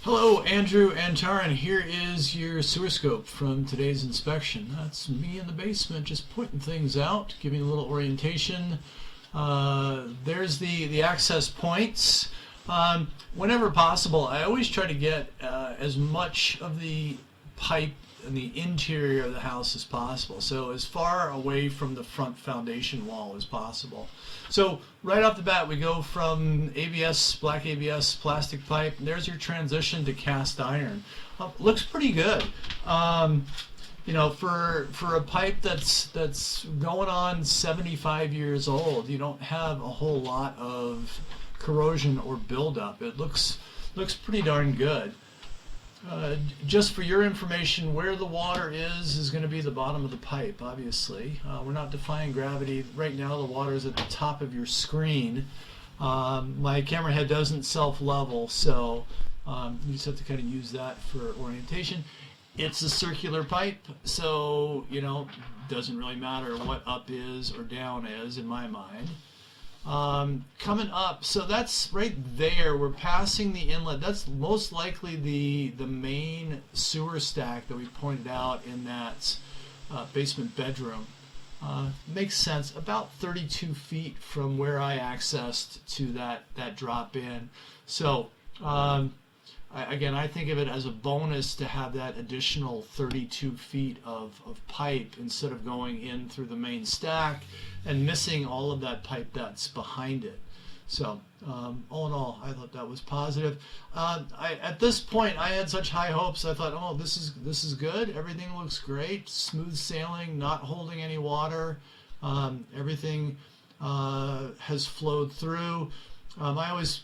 Hello, Andrew and Taran. Here is your sewer scope from today's inspection. That's me in the basement just pointing things out, giving a little orientation. There's the access points. Whenever possible, I always try to get as much of the pipe in the interior of the house as possible, so as far away from the front foundation wall as possible. So right off the bat, we go from ABS, black ABS plastic pipe, and there's your transition to cast iron. Looks pretty good. You know, for a pipe that's going on 75 years old, you don't have a whole lot of corrosion or buildup. It looks pretty darn good. Just for your information, where the water is going to be the bottom of the pipe, obviously. We're not defying gravity. Right now the water is at the top of your screen. My camera head doesn't self-level, so you just have to kind of use that for orientation. It's a circular pipe, so, you know, doesn't really matter what up is or down is in my mind. Coming up, so that's right there. We're passing the inlet. That's most likely the main sewer stack that we pointed out in that basement bedroom. Makes sense. About 32 feet from where I accessed to that drop in. So again, I think of it as a bonus to have that additional 32 feet of pipe instead of going in through the main stack and missing all of that pipe that's behind it. So all in all, I thought that was positive. At this point, I had such high hopes. I thought, oh, this is good. Everything looks great. Smooth sailing, not holding any water. Everything has flowed through. I always,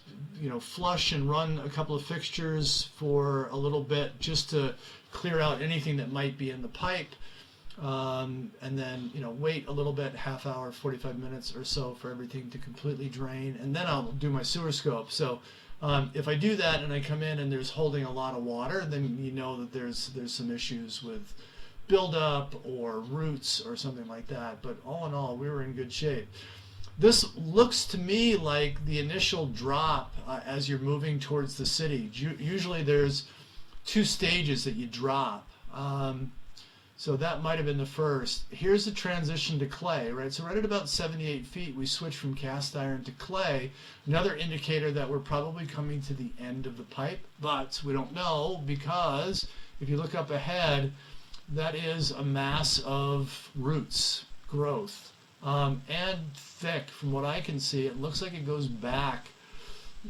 flush and run a couple of fixtures for a little bit just to clear out anything that might be in the pipe, and then, wait a little bit, half hour, 45 minutes or so for everything to completely drain, and then I'll do my sewer scope. So if I do that and I come in and there's holding a lot of water, then you know that there's some issues with buildup or roots or something like that. But all in all, we were in good shape. This looks to me like the initial drop as you're moving towards the city. Usually there's two stages that you drop. So that might have been the first. Here's the transition to clay, right? So right at about 78 feet, we switch from cast iron to clay. Another indicator that we're probably coming to the end of the pipe, but we don't know because if you look up ahead, that is a mass of roots, growth. And thick. From what I can see, it looks like it goes back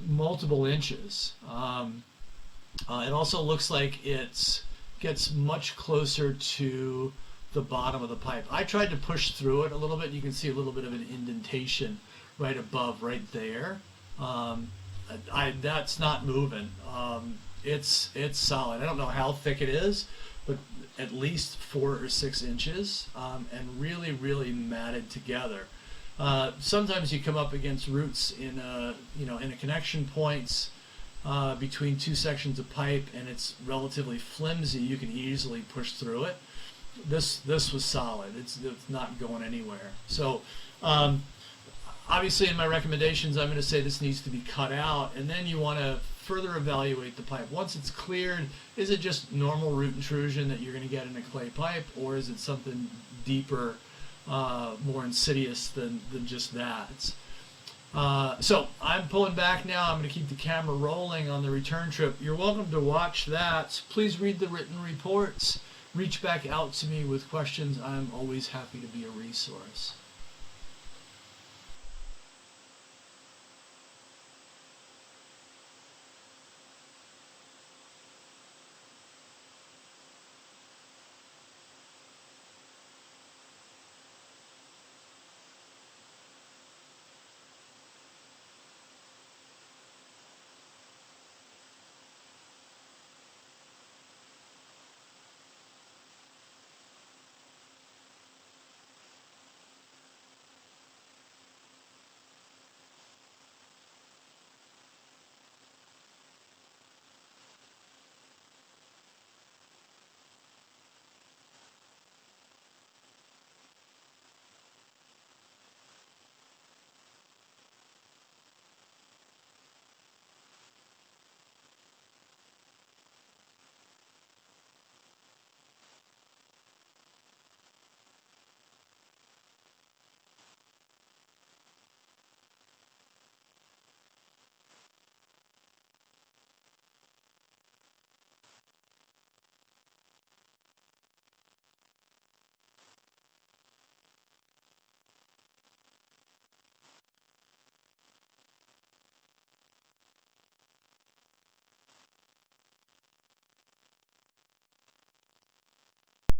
multiple inches. It also looks like it gets much closer to the bottom of the pipe. I tried to push through it a little bit. You can see a little bit of an indentation right above, right there. That's not moving. It's solid. I don't know how thick it is, but at least 4 or 6 inches, and really, really matted together. Sometimes you come up against roots in a connection points between two sections of pipe, and it's relatively flimsy. You can easily push through it. This was solid. It's not going anywhere. So obviously, in my recommendations, I'm going to say this needs to be cut out, and then you want to further evaluate the pipe. Once it's cleared, is it just normal root intrusion that you're going to get in a clay pipe, or is it something deeper, more insidious than just that? So I'm pulling back now. I'm going to keep the camera rolling on the return trip. You're welcome to watch that. Please read the written reports. Reach back out to me with questions. I'm always happy to be a resource.